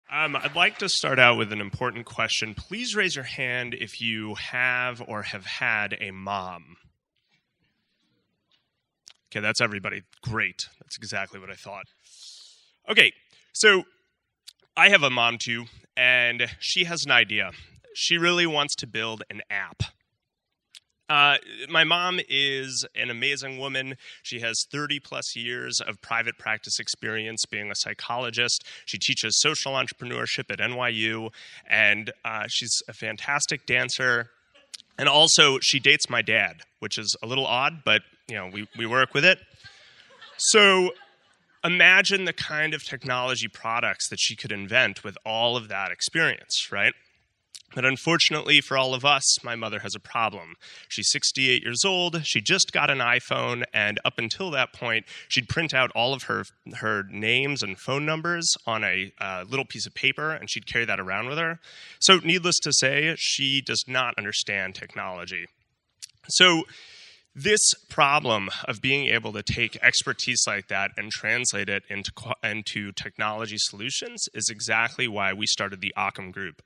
I'd like to start out with an important question. Please raise your hand if you have or have had a mom. Okay, that's everybody. Great. That's exactly what I thought. Okay, so I have a mom too, and she has an idea. She really wants to build an app. My mom is an amazing woman. She has 30 plus years of private practice experience being a psychologist. She teaches social entrepreneurship at NYU, and she's a fantastic dancer. And also, she dates my dad, which is a little odd, but we work with it. So imagine the kind of technology products that she could invent with all of that experience, right? But unfortunately for all of us, my mother has a problem. She's 68 years old, she just got an iPhone, and up until that point, she'd print out all of her names and phone numbers on a little piece of paper, and she'd carry that around with her. So needless to say, she does not understand technology. So this problem of being able to take expertise like that and translate it into technology solutions is exactly why we started the Occom Group.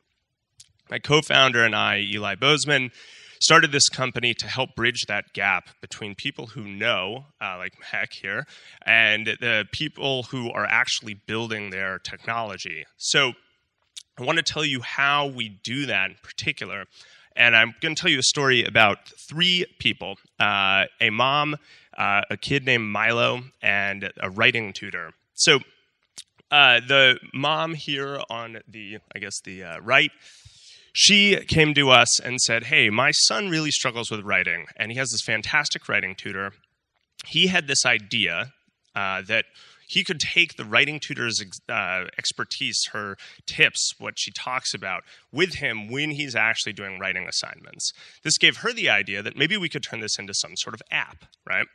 My co-founder and I, Eli Bozeman, started this company to help bridge that gap between people who know, like Heck here, and the people who are actually building their technology. So I want to tell you how we do that in particular. And I'm going to tell you a story about three people, a mom, a kid named Milo, and a writing tutor. So the mom here on the right, she came to us and said, hey, my son really struggles with writing, and he has this fantastic writing tutor. He had this idea that he could take the writing tutor's expertise, her tips, what she talks about, with him when he's actually doing writing assignments. This gave her the idea that maybe we could turn this into some sort of app, right?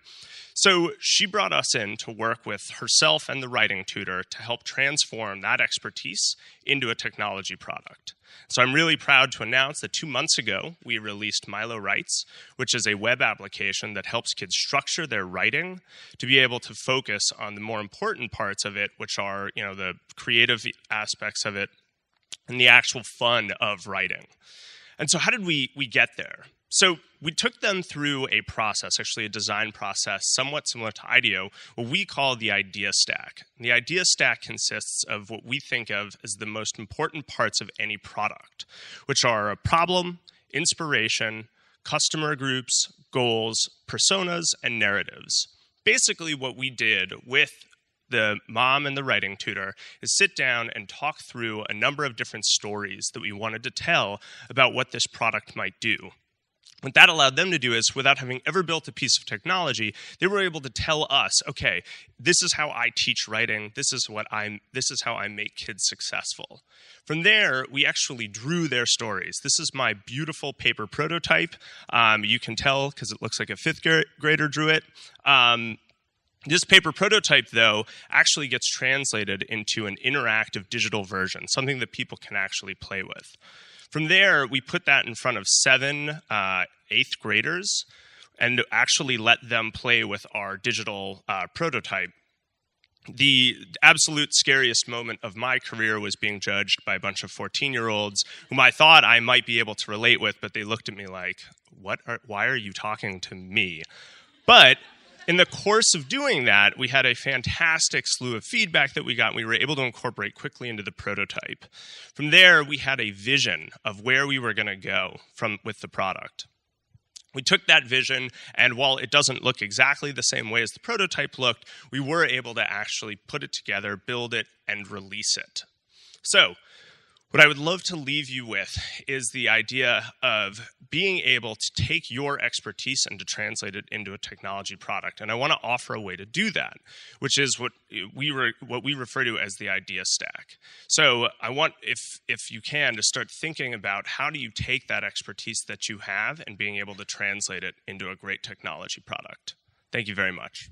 So she brought us in to work with herself and the writing tutor to help transform that expertise into a technology product. So I'm really proud to announce that 2 months ago, we released Milo Writes, which is a web application that helps kids structure their writing to be able to focus on the more important parts of it, which are, the creative aspects of it and the actual fun of writing. And so how did we get there? So we took them through a process, actually a design process, somewhat similar to IDEO, what we call the idea stack. And the idea stack consists of what we think of as the most important parts of any product, which are a problem, inspiration, customer groups, goals, personas, and narratives. Basically, what we did with the mom and the writing tutor is sit down and talk through a number of different stories that we wanted to tell about what this product might do. What that allowed them to do is, without having ever built a piece of technology, they were able to tell us, okay, this is how I teach writing, this is how I make kids successful. From there, we actually drew their stories. This is my beautiful paper prototype. You can tell because it looks like a fifth grader drew it. This paper prototype, though, actually gets translated into an interactive digital version, something that people can actually play with. From there, we put that in front of 7 eighth graders and actually let them play with our digital prototype. The absolute scariest moment of my career was being judged by a bunch of 14-year-olds whom I thought I might be able to relate with, but they looked at me like, why are you talking to me? But in the course of doing that, we had a fantastic slew of feedback that we got, and we were able to incorporate quickly into the prototype. From there, we had a vision of where we were going to go with the product. We took that vision, and while it doesn't look exactly the same way as the prototype looked, we were able to actually put it together, build it, and release it. So what I would love to leave you with is the idea of being able to take your expertise and to translate it into a technology product. And I want to offer a way to do that, which is what we refer to as the idea stack. So I want, if you can, to start thinking about how do you take that expertise that you have and being able to translate it into a great technology product. Thank you very much.